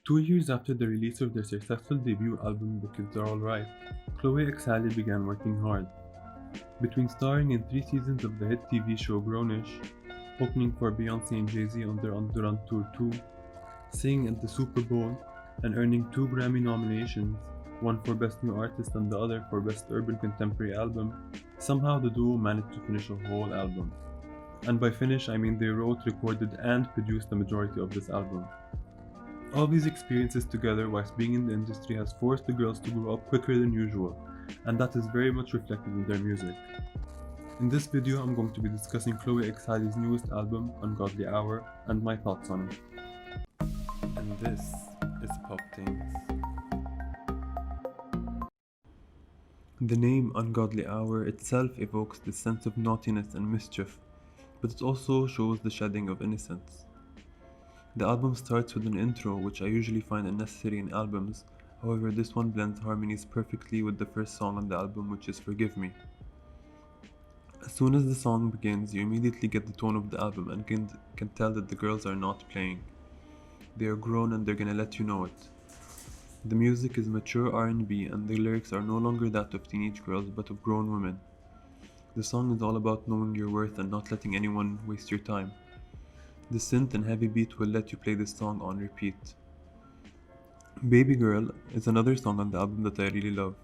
2 years after the release of their successful debut album The Kids Are Alright, Chloe x Halle began working hard. Between starring in 3 seasons of the hit TV show Grownish, opening for Beyonce and Jay-Z on their On The Run Tour 2, singing at the Super Bowl, and earning 2 Grammy nominations, one for Best New Artist and the other for Best Urban Contemporary Album, somehow the duo managed to finish a whole album. And by finish, I mean they wrote, recorded, and produced the majority of this album. All these experiences together whilst being in the industry has forced the girls to grow up quicker than usual, and that is very much reflected in their music. In this video, I'm going to be discussing Chloe x Halle's newest album, Ungodly Hour, and my thoughts on it. And this is Pop Tingz. The name Ungodly Hour itself evokes this sense of naughtiness and mischief, but it also shows the shedding of innocence. The album starts with an intro, which I usually find unnecessary in albums. However, this one blends harmonies perfectly with the first song on the album, which is Forgive Me. As soon as the song begins, you immediately get the tone of the album and can tell that the girls are not playing. They are grown and they're gonna let you know it. The music is mature R&B and the lyrics are no longer that of teenage girls but of grown women. The song is all about knowing your worth and not letting anyone waste your time. The synth and heavy beat will let you play this song on repeat. Baby Girl is another song on the album that I really love.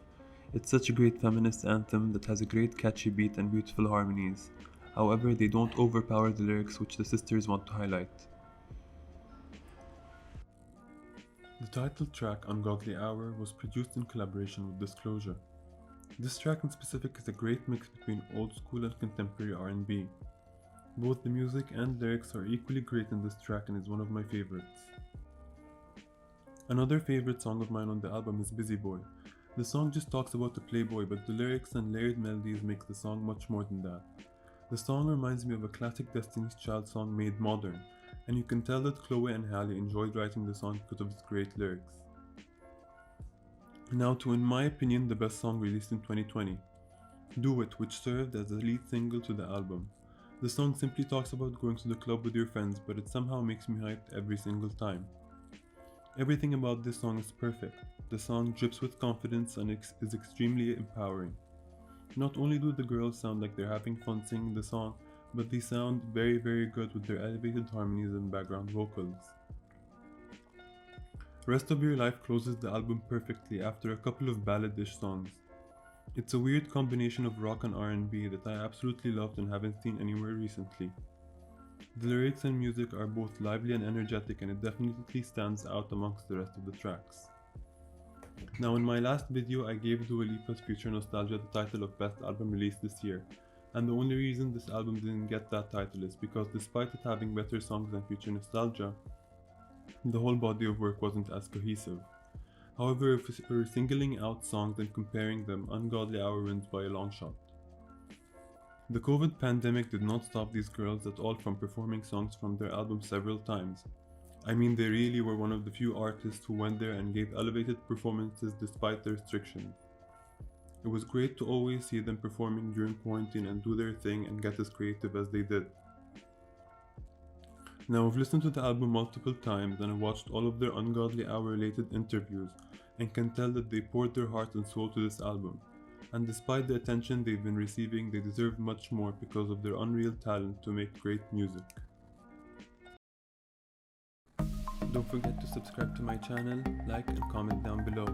It's such a great feminist anthem that has a great catchy beat and beautiful harmonies. However, they don't overpower the lyrics which the sisters want to highlight. The title track Ungodly Hour was produced in collaboration with Disclosure. This track in specific is a great mix between old school and contemporary R&B. Both the music and lyrics are equally great in this track and is one of my favorites. Another favorite song of mine on the album is Busy Boy. The song just talks about the playboy, but the lyrics and layered melodies make the song much more than that. The song reminds me of a classic Destiny's Child song made modern, and you can tell that Chloe and Halle enjoyed writing the song because of its great lyrics. Now to, in my opinion, the best song released in 2020, Do It, which served as the lead single to the album. The song simply talks about going to the club with your friends, but it somehow makes me hyped every single time. Everything about this song is perfect. The song drips with confidence and is extremely empowering. Not only do the girls sound like they're having fun singing the song, but they sound very good with their elevated harmonies and background vocals. Rest of Your Life closes the album perfectly after a couple of balladish songs. It's a weird combination of rock and R&B that I absolutely loved and haven't seen anywhere recently. The lyrics and music are both lively and energetic, and it definitely stands out amongst the rest of the tracks. Now, in my last video I gave Dua Lipa's Future Nostalgia the title of Best Album released this year, and the only reason this album didn't get that title is because despite it having better songs than Future Nostalgia, the whole body of work wasn't as cohesive. However, if we're singling out songs and comparing them, Ungodly Hour wins by a long shot. The COVID pandemic did not stop these girls at all from performing songs from their album several times. I mean, they really were one of the few artists who went there and gave elevated performances despite the restrictions. It was great to always see them performing during quarantine and do their thing and get as creative as they did. Now, I've listened to the album multiple times and I've watched all of their Ungodly Hour related interviews and can tell that they poured their heart and soul to this album. And despite the attention they've been receiving, they deserve much more because of their unreal talent to make great music. Don't forget to subscribe to my channel, like and comment down below.